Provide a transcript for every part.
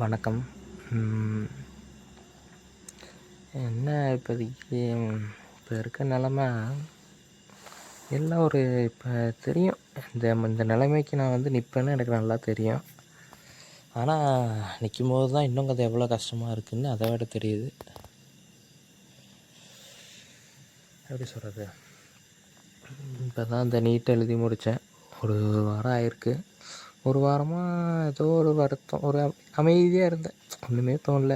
வணக்கம். ம், என்ன இப்போதைக்கு இப்போ இருக்க நிலமை எல்லாம் இப்போ தெரியும். இந்த நிலைமைக்கு நான் நிற்பேன்னு எனக்கு நல்லா தெரியும். ஆனால் நிற்கும்போது தான் இன்னும் அது எவ்வளோ கஷ்டமாக இருக்குதுன்னு அதை விட தெரியுது. எப்படி சொல்கிறது, இப்போ தான் இந்த நீட் எழுதி முடித்தேன். ஒரு வாரம் ஆயிருக்கு. ஒரு வாரமாக ஏதோ ஒரு வருத்தம், ஒரு அமைதியாக இருந்தேன். ஒன்றுமே தோணல.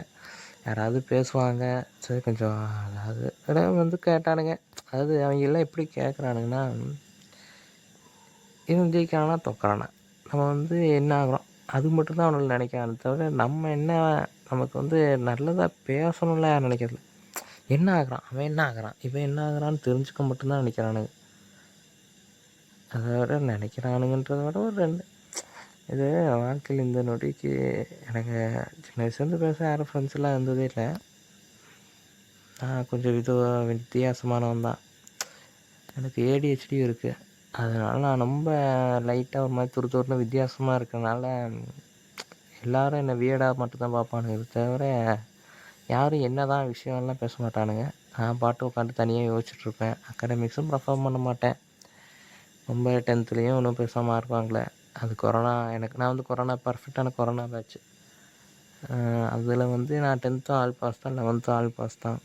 யாராவது பேசுவாங்க, சரி கொஞ்சம் அதாவது இடம் கேட்டானுங்க. அதாவது அவங்கெல்லாம் எப்படி கேட்குறானுங்கன்னா, இவன் ஜெயிக்கிறானா தோக்குறானா, நம்ம என்ன ஆகுறோம், அது மட்டும்தான் அவனுக்கு நினைக்கிறானே தவிர நம்ம என்ன, நமக்கு நல்லதாக பேசணும்ல யாரும் நினைக்கிறதில்ல. என்ன ஆகுறான், அவன் என்ன ஆகுறான், இவன் என்ன ஆகுறான்னு தெரிஞ்சுக்க மட்டும்தான் நினைக்கிறானுங்க. அதை விட நினைக்கிறானுங்கன்றத விட ஒரு ரெண்டு இது வாழ்க்கையில் இந்த நொடிக்கு எனக்கு சின்ன வயசுலேருந்து பேச யாரும் ஃப்ரெண்ட்ஸ்லாம் இருந்ததே இல்லை. நான் கொஞ்சம் வித்தியாசமானவன் தான். எனக்கு ஏடிஹெச்டியும் இருக்குது. அதனால் நான் ரொம்ப லைட்டாக ஒரு மாதிரி துருன்னு வித்தியாசமாக இருக்கிறனால எல்லோரும் என்னை வியர்டாக மட்டும்தான் பார்ப்பானுங்க. இது தவிர யாரும் என்ன தான் விஷயம்லாம் பேச மாட்டானுங்க. நான் பாட்டு உட்காந்து தனியாக யோசிச்சுட்ருப்பேன். அகாடமிக்ஸும் பர்ஃபார்ம் பண்ண மாட்டேன். ரொம்ப 10த்துலேயும் ஒன்றும் பேசாமல் இருப்பாங்களே. அது கொரோனா, நான் கொரோனா பர்ஃபெக்டான கொரோனா பேட்ச். அதில் நான் 10த்தும் ஆல் பாஸ் தான், 11த்தும் ஆல் பாஸ் தான்.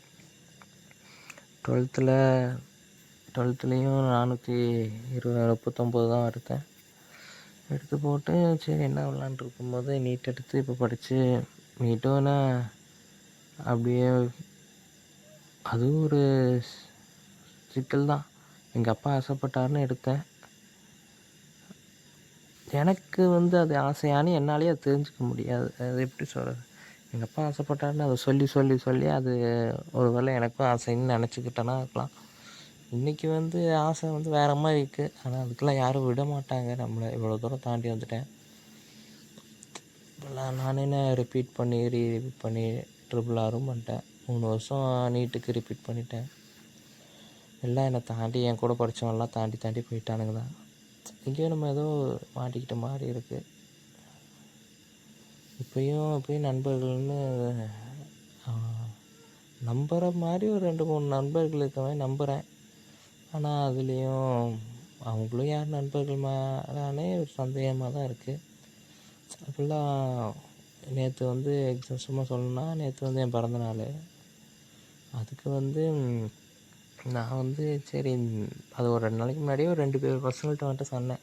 12த்துலேயும் 439 தான் எடுத்தேன். எடுத்து போட்டு சரி என்ன விளாண்டு இருக்கும்போது நீட் எடுத்து இப்போ படித்து நீட்டும்னா அப்படியே அதுவும் ஒரு சிக்கல் தான். எங்கள் அப்பா ஆசைப்பட்டாருன்னு எடுத்தேன். எனக்கு அது ஆசையானு என்னாலேயே அது தெரிஞ்சுக்க முடியாது. அது எப்படி சொல்கிறது, எங்கள் அப்பா ஆசைப்பட்டாருன்னு அதை சொல்லி சொல்லி சொல்லி அது ஒரு வேளை எனக்கும் ஆசைன்னு நினச்சிக்கிட்டேன்னா இருக்கலாம். இன்றைக்கி ஆசை வேறு மாதிரி இருக்குது. ஆனால் அதுக்கெல்லாம் யாரும் விட மாட்டாங்க. நம்மளை இவ்வளோ தூரம் தாண்டி வந்துட்டேன். இப்போல்லாம் நான் என்ன ரிப்பீட் பண்ணி ரீரிப்பீட் பண்ணி ட்ரிபிள் ஆரும் பண்ணிட்டேன். 3 வருஷம் நீட்டுக்கு ரிப்பீட் பண்ணிட்டேன். எல்லாம் என்னை தாண்டி என் கூட படித்தவங்களாம் தாண்டி தாண்டி போயிட்டானுங்க தான். இங்கேயும் நம்ம ஏதோ மாட்டிக்கிட்ட மாதிரி இருக்குது. இப்போயும் நண்பர்கள்னு நம்புகிற மாதிரி ஒரு 2-3 நண்பர்கள் இருக்கவே நம்புகிறேன். ஆனால் அதுலேயும் அவங்களும் யார் நண்பர்கள் மேலே ஒரு சந்தேகமாக தான் இருக்குது. அப்படிலாம் நேற்று எக்ஸாம் சும்மா சொல்லணுன்னா, நேற்று என் பிறந்தநாள். அதுக்கு நான் சரி அது ஒரு 2 நாளைக்கு முன்னாடியே ஒரு 2 பேர் பசங்கள்கிட்ட வந்துட்டு சொன்னேன்.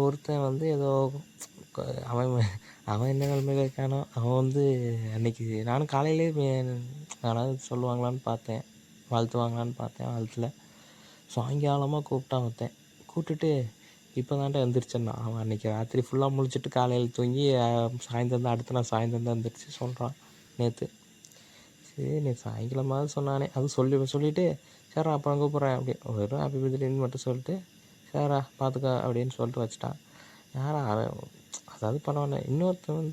ஒருத்தன் ஏதோ அவன் அவன் என்ன நிலைமையில் இருக்கானோ, அவன் அன்றைக்கி நானும் காலையிலே யாராவது சொல்லுவாங்களான்னு பார்த்தேன், வாழ்த்துவாங்களான்னு பார்த்தேன், வாழ்த்துல. சாயங்காலமாக கூப்பிட்டான் ஒருத்தன். கூப்பிட்டுட்டு இப்போ தான்ட்டு எழுந்திரிச்சேன்னா, அவன் அன்றைக்கி ராத்திரி ஃபுல்லாக முழிச்சிட்டு காலையில் தூங்கி சாயந்தரம் தான், அடுத்த நாள் சாயந்தரம் தான் எழுந்திரிச்சு சொல்கிறான் நேற்று. சரி நீ சாயங்காலமாவது சொன்னானே, அதுவும் சொல்லிவிட்டு சரிடா அப்புறம் கூப்பிட்றேன் அப்படி வெறும் ஹாப்பி பர்த்டேன்னு மட்டும் சொல்லிட்டு சரிடா பார்த்துக்க அப்படின்னு சொல்லிட்டு வச்சுட்டான். யாரா அவன், அதாவது பரவாயில்ல. இன்னொருத்தன்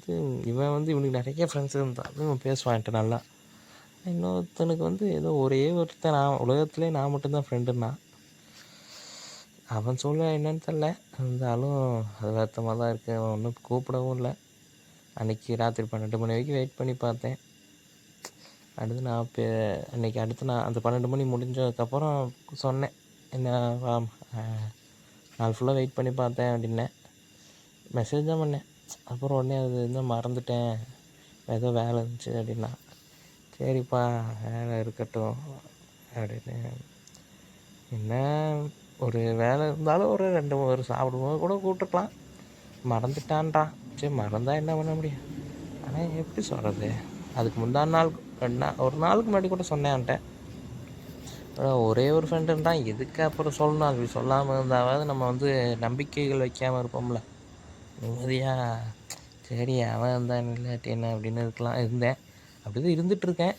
இவன் இவனுக்கு நிறைய ஃப்ரெண்ட்ஸ் இருந்தான், இவன் பேசுவான் என்கிட்ட நல்லா. இன்னொருத்தனுக்கு ஏதோ ஒரே ஒருத்தன், நான் உலகத்துலேயே நான் மட்டும்தான் ஃப்ரெண்டுன்னா. அவன் சொல்ல என்னன்னு தெரில, இருந்தாலும் அது வருத்தமாக தான் இருக்குது. அவன் ஒன்றும் கூப்பிடவும் இல்லை. அன்றைக்கி ராத்திரி 12 மணி வரைக்கும் வெயிட் பண்ணி பார்த்தேன். அடுத்து நான் அந்த 12 மணி முடிஞ்சதுக்கப்புறம் சொன்னேன், என்ன நாள் ஃபுல்லாக வெயிட் பண்ணி பார்த்தேன் அப்படின்னேன். மெசேஜ் தான் பண்ணேன். அப்புறம் உடனே அது இன்னும் மறந்துட்டேன், ஏதோ வேலை இருந்துச்சு அப்படின்னா. சரிப்பா வேலை இருக்கட்டும் அப்படின்னு. என்ன ஒரு வேலை இருந்தாலும் ஒரு 2 சாப்பிடும்போது கூட கூப்பிட்டுருக்கலாம். மறந்துட்டான்றான். சரி மறந்தால் என்ன பண்ண முடியும். ஆனால் எப்படி சொல்கிறது, அதுக்கு முந்தான நாள் ஒரு நாளுக்கு முன்னாடி கூட சொன்னேன் அவன்கிட்ட. ஒரே ஒரு ஃப்ரெண்டுன்றான், எதுக்கு அப்புறம் சொல்லணும். அது சொல்லாமல் இருந்தாவது நம்ம நம்பிக்கைகள் வைக்காமல் இருப்போம்ல நிம்மதியாக. சரி அவன் இருந்தான் இல்லாட்டி என்ன அப்படின்னு இருந்தேன். அப்படி தான் இருந்துகிட்ருக்கேன்.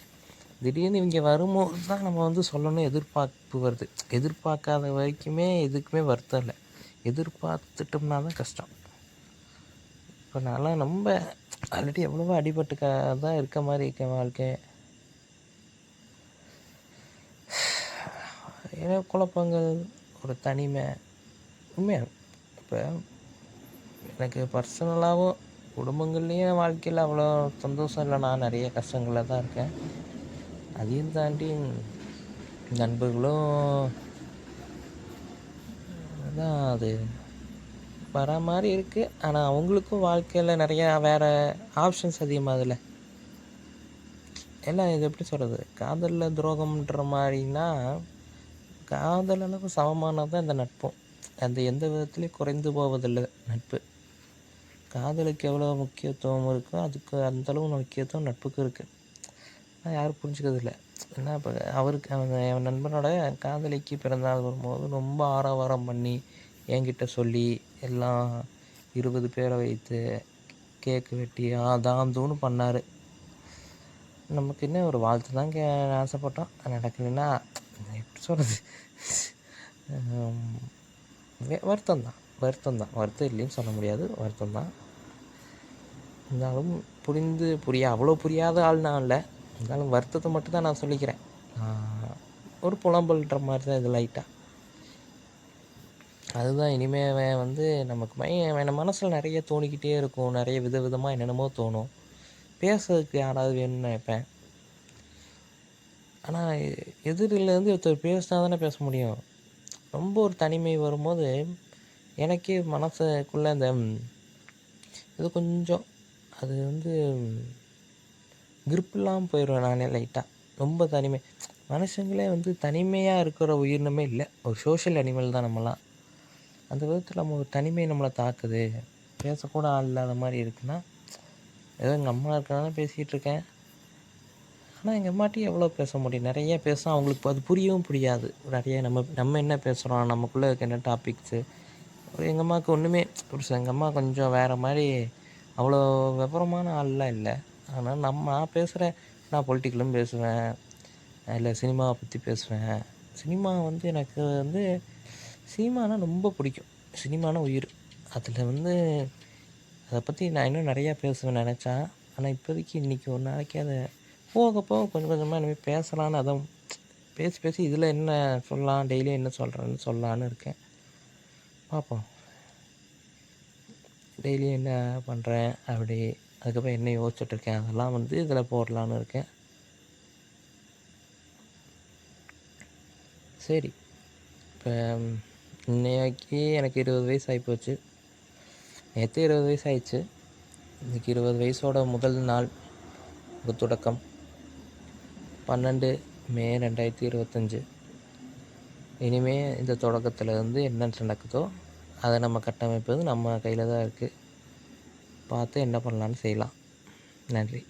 திடீர்னு இவங்க வரும்போது தான் நம்ம சொல்லணும் எதிர்பார்ப்பு வருது. எதிர்பார்க்காத வரைக்குமே எதுக்குமே வருத்தம் இல்லை, எதிர்பார்த்துட்டோம்னா தான் கஷ்டம். இப்போ நான்லாம் ரொம்ப ஆல்ரெடி எவ்வளவோ அடிபட்டு தான் இருக்க மாதிரி இருக்கேன் வாழ்க்கை. ஏன்னா குழப்பங்கள், ஒரு தனிமை. உண்மையாக இப்போ எனக்கு பர்சனலாகவும் குடும்பங்கள்லேயும் வாழ்க்கையில் அவ்வளோ சந்தோஷம் இல்லை, நான் நிறைய கஷ்டங்களில் தான் இருக்கேன். அதையும் தாண்டி நண்பர்களும் அதான் அது வரா மாதிரி இருக்குது. ஆனால் அவங்களுக்கும் வாழ்க்கையில் நிறையா வேறு ஆப்ஷன்ஸ் அதிகமாகுதுல்ல. எல்லாம் இது எப்படி சொல்கிறது, காதலில் துரோகம்ன்ற மாதிரினா காதல் அளவு சமமானது தான் இந்த நட்பும். அந்த எந்த விதத்துலேயும் குறைந்து போவதில்லை நட்பு. காதலுக்கு எவ்வளோ முக்கியத்துவம் இருக்கோ அதுக்கு அந்தளவு முக்கியத்துவம் நட்புக்கு இருக்குது. ஆனால் யாரும் புரிஞ்சுக்கிறதில்ல. ஏன்னா இப்போ அவருக்கு என் நண்பனோட காதலிக்கு பிறந்தநாள் வரும்போது ரொம்ப ஆரவாரம் பண்ணி என்கிட்ட சொல்லி எல்லாம் 20 பேரை வைத்து கேக்கு வெட்டி ஆதாந்தூன்னு பண்ணார். நமக்கு என்ன ஒரு வாழ்த்து தான் ஆசைப்பட்டோம், நடக்கலைன்னா எப்படி சொல்கிறது, வருத்தம் தான். வருத்தம் இல்லைன்னு சொல்ல முடியாது, வருத்தம் தான். இருந்தாலும் அவ்வளோ புரியாத ஆள் நான் இல்லை. இருந்தாலும் வருத்தத்தை மட்டும் தான் நான் சொல்லிக்கிறேன். ஒரு புலம்பல்ன்ற மாதிரி தான் இது லைட்டாக. அதுதான் இனிமேல் நமக்கு என் மனசில் நிறைய தோணிக்கிட்டே இருக்கும். நிறைய விதவிதமாக என்னென்னமோ தோணும். பேசுறதுக்கு யாராவது வேணும்னு நினைப்பேன். ஆனால் எதிரிலேருந்து ஒருத்தர் பேசினா தானே பேச முடியும். ரொம்ப ஒரு தனிமை வரும்போது எனக்கே மனசுக்குள்ளே அந்த இது கொஞ்சம் அது கிரிப் இல்லாமல் போயிடுவேன் நானே லைட்டாக. ரொம்ப தனிமை. மனுஷங்களே தனிமையாக இருக்கிற உயிரினமே இல்லை, ஒரு சோஷியல் அனிமல் தான் நம்மலாம். அந்த விதத்தில் நம்ம ஒரு தனிமை நம்மளை தாக்குது, பேசக்கூட ஆள் இல்லாத மாதிரி இருக்குன்னா, ஏதோ எங்கள் அம்மா இருக்கனால பேசிகிட்டு இருக்கேன். ஆனால் எங்கள் அம்மாட்டையும் எவ்வளோ பேச முடியும், நிறைய பேச அவங்களுக்கு அது புரியவும் புரியாது. நிறைய நம்ம என்ன பேசுகிறோம், நமக்குள்ளே இருக்க என்ன டாபிக்ஸு. எங்கள் அம்மாவுக்கு ஒன்றுமே எங்கள் அம்மா கொஞ்சம் வேறு மாதிரி, அவ்வளோ விவரமான ஆள்லாம் இல்லை. ஆனால் நான் பேசுகிறேன், நான் பொலிட்டிக்கலும் பேசுவேன், இல்லை சினிமாவை பற்றி பேசுவேன். சினிமா எனக்கு சினிமானா ரொம்ப பிடிக்கும். சினிமானா உயிர். அதில் அதை பற்றி நான் இன்னும் நிறையா பேசுவேன் நினச்சா. ஆனால் இப்போதைக்கு இன்றைக்கி ஒரு நாளைக்கு அதை போக போக கொஞ்சம் கொஞ்சமாக இனிமேல் பேசலான்னு அதான் பேசி இதில் என்ன சொல்லலாம், டெய்லியும் என்ன சொல்கிறேன்னு சொல்லலான்னு இருக்கேன். பார்ப்போம் டெய்லியும் என்ன பண்ணுறேன் அப்படி, அதுக்கப்புறம் என்ன யோசிச்சுட்ருக்கேன், அதெல்லாம் இதில் போடலான்னு இருக்கேன். சரி, இப்போ இன்னைக்கு எனக்கு 20 வயசு ஆகிப்போச்சு. நேற்று 20 வயசு ஆயிடுச்சு. இன்றைக்கி 20 வயசோட முதல் நாள், ஒரு தொடக்கம். 12 மே 2025. இனிமேல் இந்த தொடக்கத்தில் என்ன நடக்குதோ அதை நம்ம கட்டமைப்பது நம்ம கையில் தான் இருக்குது. பார்த்து என்ன பண்ணலான்னு செய்யலாம். நன்றி.